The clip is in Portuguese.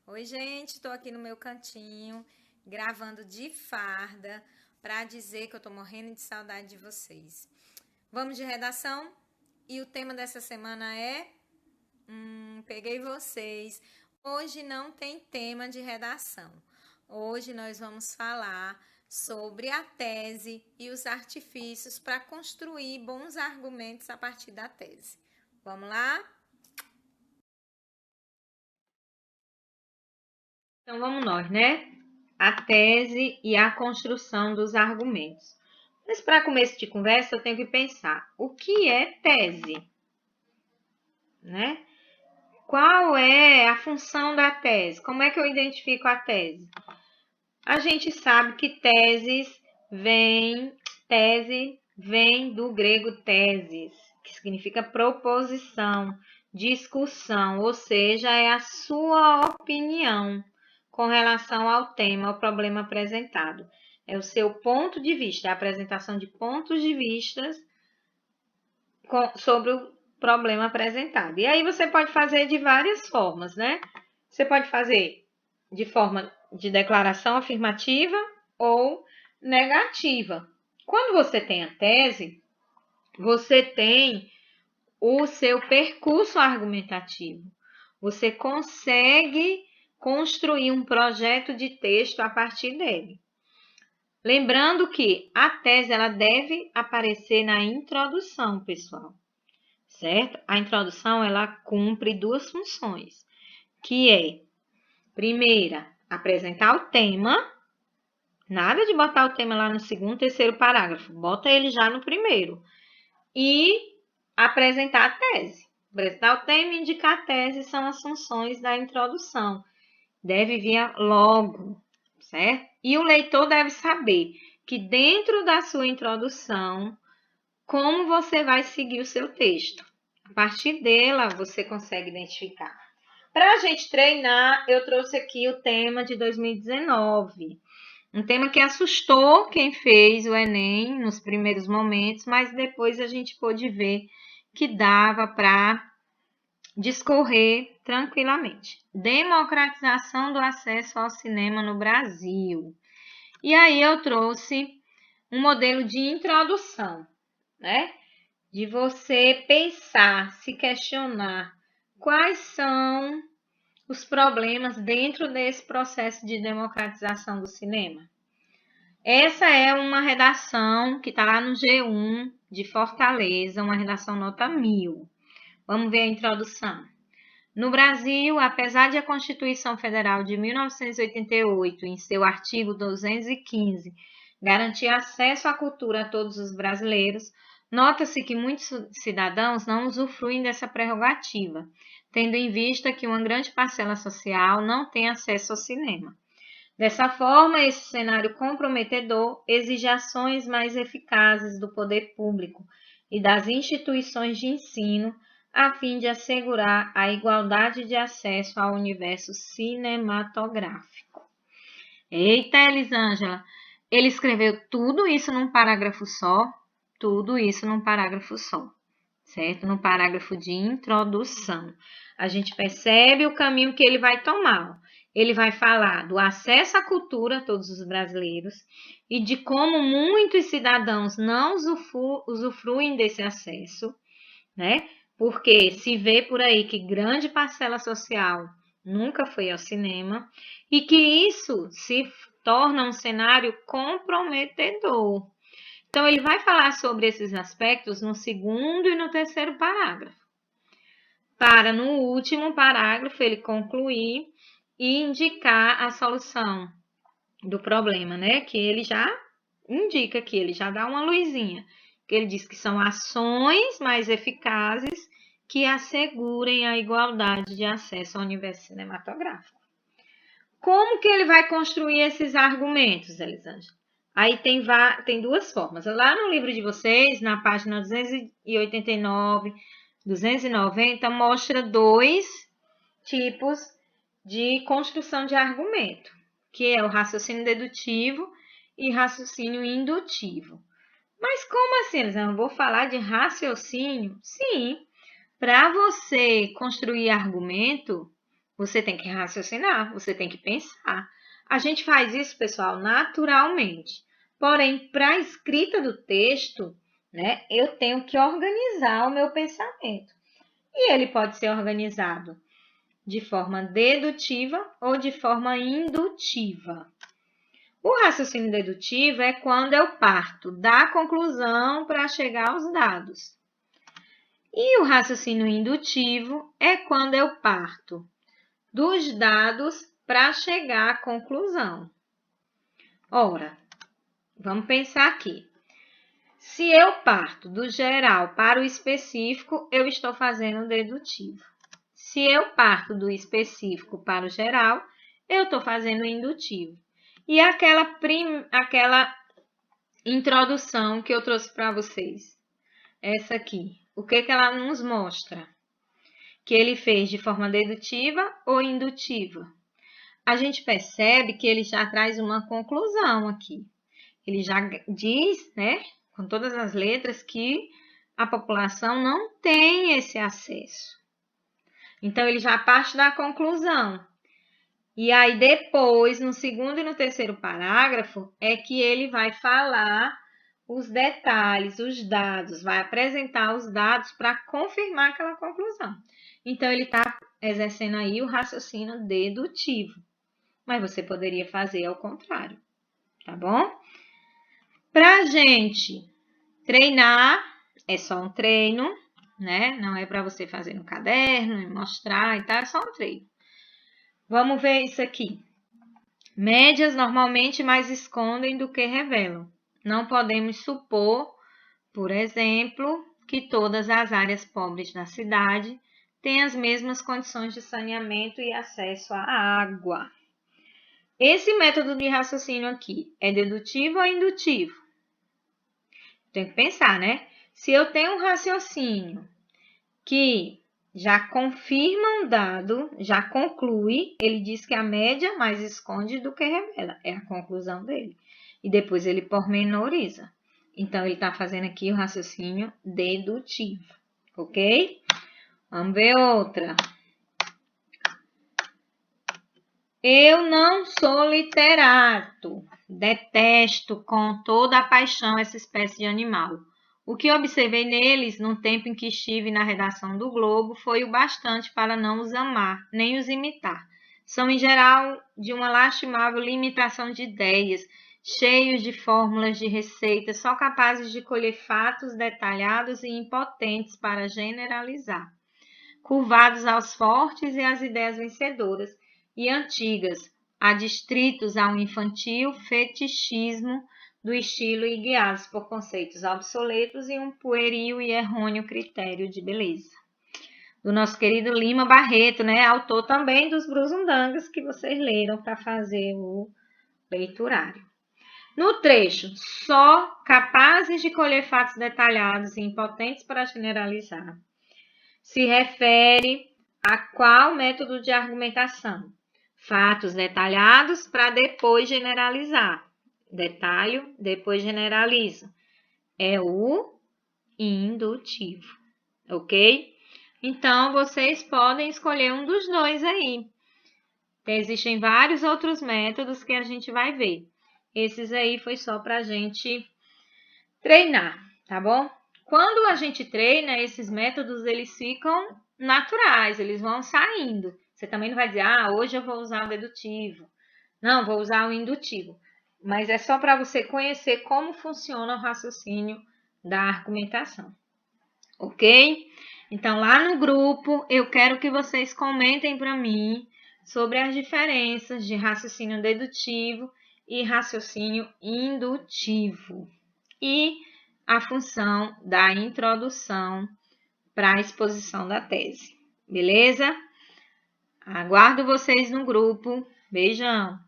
Oi, gente, estou aqui no meu cantinho, gravando de farda, para dizer que eu estou morrendo de saudade de vocês. Vamos de redação? E o tema dessa semana é... peguei vocês. Hoje não tem tema de redação. Hoje nós vamos falar sobre a tese e os artifícios para construir bons argumentos a partir da tese. Vamos lá? Então vamos nós, né? A tese e a construção dos argumentos. Mas para começo de conversa, eu tenho que pensar, o que é tese? Né? Qual é a função da tese? Como é que eu identifico a tese? A gente sabe que tese vem do grego tesis, que significa proposição, discussão, ou seja, é a sua opinião com relação ao tema, ao problema apresentado. É o seu ponto de vista, a apresentação de pontos de vista sobre o problema apresentado. E aí você pode fazer de várias formas, né? Você pode fazer de forma de declaração afirmativa ou negativa. Quando você tem a tese, você tem o seu percurso argumentativo. Você consegue construir um projeto de texto a partir dele. Lembrando que a tese ela deve aparecer na introdução, pessoal. Certo? A introdução ela cumpre duas funções, que é, primeira, apresentar o tema. Nada de botar o tema lá no segundo, terceiro parágrafo. Bota ele já no primeiro. E apresentar a tese. Apresentar o tema e indicar a tese são as funções da introdução. Deve vir logo, certo? E o leitor deve saber que dentro da sua introdução, como você vai seguir o seu texto. A partir dela, você consegue identificar. Para a gente treinar, eu trouxe aqui o tema de 2019. Um tema que assustou quem fez o Enem nos primeiros momentos, mas depois a gente pôde ver que dava para discorrer tranquilamente. Democratização do acesso ao cinema no Brasil. E aí eu trouxe um modelo de introdução, né? De você pensar, se questionar quais são os problemas dentro desse processo de democratização do cinema. Essa é uma redação que está lá no G1 de Fortaleza, uma redação nota 1000. Vamos ver a introdução. No Brasil, apesar de a Constituição Federal de 1988, em seu artigo 215, garantir acesso à cultura a todos os brasileiros, nota-se que muitos cidadãos não usufruem dessa prerrogativa, tendo em vista que uma grande parcela social não tem acesso ao cinema. Dessa forma, esse cenário comprometedor exige ações mais eficazes do poder público e das instituições de ensino, a fim de assegurar a igualdade de acesso ao universo cinematográfico. Eita, Elisângela, ele escreveu tudo isso num parágrafo só, certo? No parágrafo de introdução. A gente percebe o caminho que ele vai tomar. Ele vai falar do acesso à cultura a todos os brasileiros e de como muitos cidadãos não usufruem desse acesso, né? Porque se vê por aí que grande parcela social nunca foi ao cinema e que isso se torna um cenário comprometedor. Então, ele vai falar sobre esses aspectos no segundo e no terceiro parágrafo. Para, no último parágrafo, ele concluir e indicar a solução do problema, né? Que ele já indica aqui, ele já dá uma luzinha. Que ele diz que são ações mais eficazes que assegurem a igualdade de acesso ao universo cinematográfico. Como que ele vai construir esses argumentos, Elisângela? Aí tem duas formas. Lá no livro de vocês, na página 289, 290, mostra dois tipos de construção de argumento, que é o raciocínio dedutivo e raciocínio indutivo. Mas como assim, Elisângela? Eu vou falar de raciocínio? Sim, para você construir argumento, Você tem que raciocinar, você tem que pensar. A gente faz isso, pessoal, naturalmente. Porém, para a escrita do texto, né, eu tenho que organizar o meu pensamento. E ele pode ser organizado de forma dedutiva ou de forma indutiva. O raciocínio dedutivo é quando eu parto da conclusão para chegar aos dados. E o raciocínio indutivo é quando eu parto dos dados para chegar à conclusão. Ora, vamos pensar aqui. Se eu parto do geral para o específico, eu estou fazendo dedutivo. Se eu parto do específico para o geral, eu estou fazendo indutivo. E aquela introdução que eu trouxe para vocês, essa aqui, o que ela nos mostra? Que ele fez de forma dedutiva ou indutiva? A gente percebe que ele já traz uma conclusão aqui. Ele já diz, né, com todas as letras, que a população não tem esse acesso. Então, ele já parte da conclusão. E aí, depois, no segundo e no terceiro parágrafo, é que ele vai falar os detalhes, os dados, vai apresentar os dados para confirmar aquela conclusão. Então, ele está exercendo aí o raciocínio dedutivo. Mas você poderia fazer ao contrário, tá bom? Para a gente treinar, é só um treino, né? Não é para você fazer no caderno e mostrar e tal, é só um treino. Vamos ver isso aqui. Médias normalmente mais escondem do que revelam. Não podemos supor, por exemplo, que todas as áreas pobres da cidade têm as mesmas condições de saneamento e acesso à água. Esse método de raciocínio aqui é dedutivo ou indutivo? Tem que pensar, né? Se eu tenho um raciocínio que já confirma um dado, já conclui, ele diz que a média mais esconde do que revela. É a conclusão dele. E depois ele pormenoriza. Então, ele está fazendo aqui o raciocínio dedutivo. Ok? Vamos ver outra. Eu não sou literato. Detesto com toda a paixão essa espécie de animal. O que observei neles no tempo em que estive na redação do Globo foi o bastante para não os amar, nem os imitar. São, em geral, de uma lastimável limitação de ideias, cheios de fórmulas de receitas, só capazes de colher fatos detalhados e impotentes para generalizar. Curvados aos fortes e às ideias vencedoras, e antigas, adstritos a um infantil fetichismo do estilo e guiados por conceitos obsoletos e um pueril e errôneo critério de beleza. Do nosso querido Lima Barreto, né? Autor também dos Brusundangas que vocês leram para fazer o leiturário. No trecho, só capazes de colher fatos detalhados e impotentes para generalizar, se refere a qual método de argumentação? Fatos detalhados para depois generalizar. Detalho, depois generalizo. É o indutivo, ok? Então, vocês podem escolher um dos dois aí. Existem vários outros métodos que a gente vai ver. Esses aí foi só para a gente treinar, tá bom? Quando a gente treina, esses métodos, eles ficam naturais, eles vão saindo. Você também não vai dizer, hoje eu vou usar o dedutivo. Não, vou usar o indutivo. Mas é só para você conhecer como funciona o raciocínio da argumentação. Ok? Então, lá no grupo, eu quero que vocês comentem para mim sobre as diferenças de raciocínio dedutivo e raciocínio indutivo. E a função da introdução para a exposição da tese. Beleza? Aguardo vocês no grupo. Beijão!